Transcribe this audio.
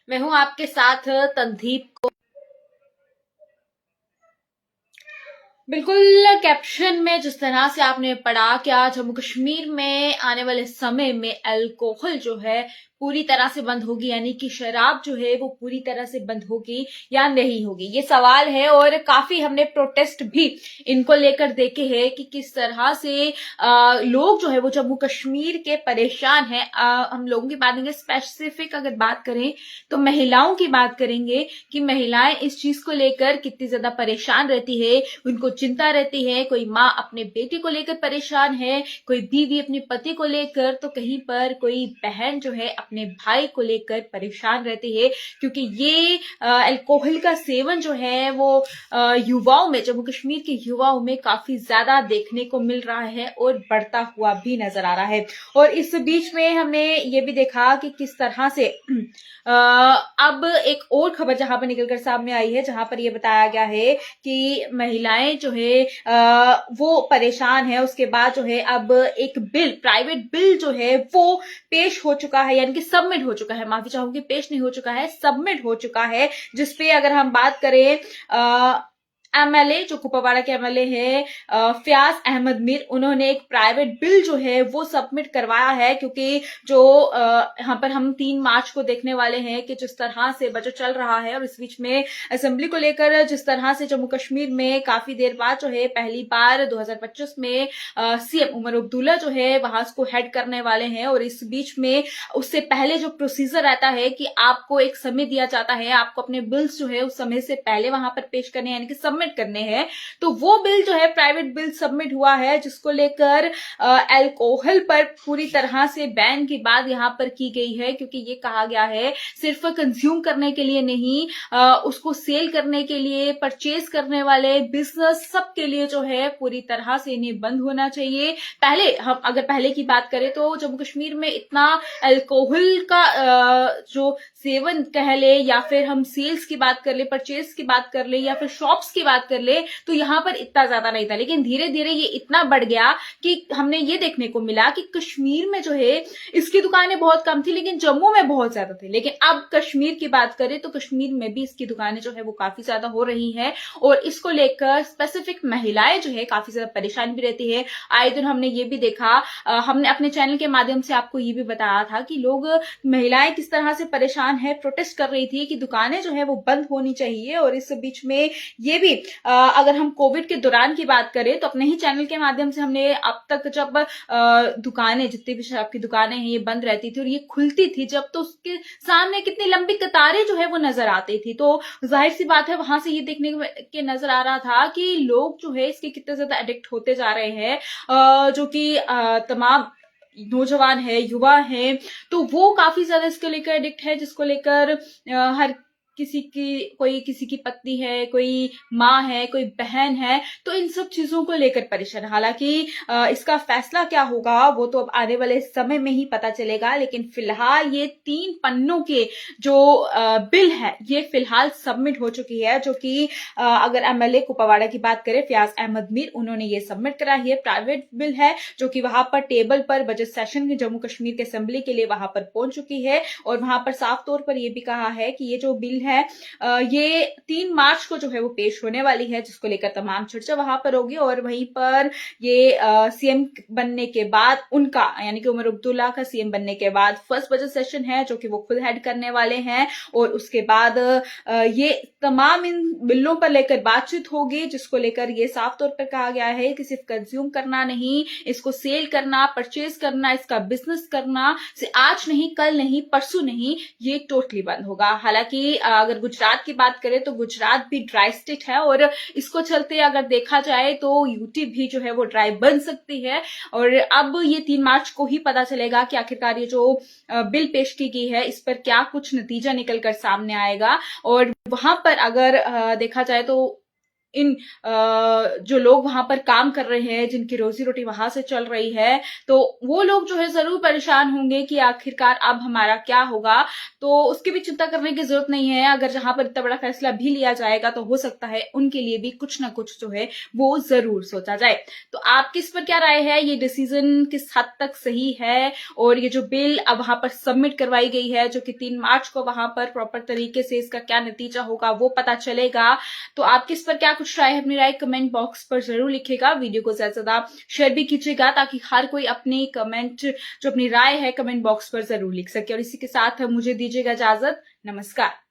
मैं हूं आपके साथ तनदीप। बिल्कुल कैप्शन में जिस तरह से आपने पढ़ा कि आज जम्मू कश्मीर में आने वाले समय में अल्कोहल जो है पूरी तरह से बंद होगी, यानी कि शराब जो है वो पूरी तरह से बंद होगी या नहीं होगी, ये सवाल है। और काफी हमने प्रोटेस्ट भी इनको लेकर देखे हैं कि किस तरह से लोग जो है वो जम्मू कश्मीर के परेशान हैं। हम लोगों की बात करेंगे, स्पेसिफिक अगर बात करें तो महिलाओं की बात करेंगे कि महिलाएं इस चीज को लेकर कितनी ज्यादा परेशान रहती है, उनको चिंता रहती है। कोई माँ अपने बेटे को लेकर परेशान है, कोई बीवी अपने पति को लेकर, तो कहीं पर कोई बहन जो है अपने भाई को लेकर परेशान रहती है, क्योंकि ये अल्कोहल का सेवन जो है वो युवाओं में, जम्मू कश्मीर के युवाओं में काफी ज्यादा देखने को मिल रहा है और बढ़ता हुआ भी नजर आ रहा है। और इस बीच में हमने ये भी देखा कि किस तरह से अब एक और खबर जहां पर निकलकर सामने आई है, जहां पर यह बताया गया है कि महिलाएं जो है वो परेशान है। उसके बाद जो है अब एक बिल, प्राइवेट बिल जो है वो पेश हो चुका है, यानी कि सबमिट हो चुका है, माफी चाहूंगी, पेश नहीं हो चुका है, सबमिट हो चुका है, जिसपे अगर हम बात करें एमएलए, जो कुपवाड़ा के एमएलए है फयाज अहमद मीर, उन्होंने एक प्राइवेट बिल जो है वो सबमिट करवाया है। क्योंकि जो यहाँ पर हम 3 मार्च को देखने वाले हैं कि जिस तरह से बजट चल रहा है, और इस बीच में असेंबली को लेकर जिस तरह से जम्मू कश्मीर में काफी देर बाद जो है पहली बार 2025 में सीएम उमर अब्दुल्ला जो है वहां को हेड करने वाले हैं। और इस बीच में उससे पहले जो प्रोसीजर रहता है कि आपको एक समय दिया जाता है, आपको अपने बिल्स जो है उस समय से पहले वहां पर पेश करने, यानी कि सबमिट करने हैं। तो वो बिल जो है प्राइवेट बिल सबमिट हुआ है, जिसको लेकर अल्कोहल पर पूरी तरह से बैन की बात यहां पर की गई है। क्योंकि ये कहा गया है सिर्फ कंज्यूम करने के लिए नहीं, उसको सेल करने के लिए, परचेज करने वाले बिजनेस सबके लिए जो है पूरी तरह से इन्हें बंद होना चाहिए। पहले हम अगर पहले की बात करें तो जम्मू कश्मीर में इतना अल्कोहल का जो सेवन कह ले, या फिर हम सेल्स की बात कर ले, परचेज की बात कर ले, या फिर शॉप्स की बात कर ले, तो यहां पर इतना ज्यादा नहीं था। लेकिन धीरे धीरे ये इतना बढ़ गया कि हमने ये देखने को मिला कि कश्मीर में जो है इसकी दुकानें बहुत कम थी, लेकिन जम्मू में बहुत ज्यादा थी। लेकिन अब कश्मीर की बात करें तो कश्मीर में भी इसकी दुकानें जो है वो काफी ज्यादा हो रही है, और इसको लेकर स्पेसिफिक महिलाएं जो है काफी ज्यादा परेशान भी रहती है। आए दिन हमने ये भी देखा, हमने अपने चैनल के माध्यम से आपको ये भी बताया था कि लोग, महिलाएं किस तरह से परेशान है, प्रोटेस्ट कर रही थी कि दुकानें जो है वो बंद होनी चाहिए। और इस बीच में ये भी अगर हम कोविड के दौरान की बात करें तो अपने ही चैनल के माध्यम से हमने अब तक जब दुकानें, जितनी भी शराब की दुकानें हैं, ये बंद रहती थी और ये खुलती थी जब, तो उसके सामने कितनी लंबी कतारें जो है वो नजर आती थी। तो जाहिर सी बात है वहां से ये देखने के नजर आ रहा था कि लोग जो है इसके कितने ज्यादा एडिक्ट होते जा रहे हैं, जो कि तमाम नौजवान है, युवा है, तो वो काफी ज्यादा इसको लेकर एडिक्ट है, जिसको लेकर हर कोई किसी की पत्नी है, कोई माँ है, कोई बहन है, तो इन सब चीजों को लेकर परेशान। हालांकि इसका फैसला क्या होगा वो तो अब आने वाले समय में ही पता चलेगा। लेकिन फिलहाल ये 3 पन्नों के जो बिल है ये फिलहाल सबमिट हो चुकी है, जो कि अगर एमएलए कुपवाड़ा की बात करें फयाज अहमद मीर, उन्होंने ये सबमिट करा है। प्राइवेट बिल है जो कि वहां पर टेबल पर बजट सेशन में जम्मू कश्मीर के असेंबली के लिए वहां पर पहुंच चुकी है। और वहां पर साफ तौर पर यह भी कहा है कि ये जो बिल है ये 3 मार्च को जो है वो पेश होने वाली है, जिसको लेकर तमाम चर्चा वहां पर होगी। और वहीं पर ये सीएम बनने के बाद उनका, यानी कि उमर अब्दुल्ला का सीएम बनने के बाद फर्स्ट बजट सेशन है जो कि वो खुद हेड करने वाले हैं। और उसके बाद ये तमाम इन बिलों पर लेकर बातचीत होगी, जिसको लेकर ये साफ तौर पर कहा गया है कि सिर्फ कंज्यूम करना नहीं, इसको सेल करना, परचेज करना, इसका बिजनेस करना आज नहीं, कल नहीं, परसों नहीं, ये टोटली बंद होगा। हालांकि अगर गुजरात की बात करें तो गुजरात भी ड्राई स्टेट है, और इसको चलते अगर देखा जाए तो यूटी भी जो है वो ड्राई बन सकती है। और अब ये 3 मार्च को ही पता चलेगा कि आखिरकार ये जो बिल पेश की गई है इस पर क्या कुछ नतीजा निकलकर सामने आएगा। और वहां पर अगर देखा जाए तो इन जो लोग वहां पर काम कर रहे हैं, जिनकी रोजी रोटी वहां से चल रही है, तो वो लोग जो है जरूर परेशान होंगे कि आखिरकार अब हमारा क्या होगा। तो उसकी भी चिंता करने की जरूरत नहीं है। अगर जहां पर इतना बड़ा फैसला भी लिया जाएगा तो हो सकता है उनके लिए भी कुछ ना कुछ जो है वो जरूर सोचा जाए। तो आपकी इस पर क्या राय है? ये डिसीजन किस हद तक सही है? और ये जो बिल अब वहां पर सबमिट करवाई गई है, जो कि 3 मार्च को वहां पर प्रॉपर तरीके से इसका क्या नतीजा होगा वो पता चलेगा। तो आपकी इस पर क्या कुछ राय है? अपनी राय कमेंट बॉक्स पर जरूर लिखेगा। वीडियो को ज्यादा से ज्यादा शेयर भी कीजिएगा ताकि हर कोई अपनी कमेंट, जो अपनी राय है, कमेंट बॉक्स पर जरूर लिख सके। और इसी के साथ मुझे दीजिएगा इजाजत। नमस्कार।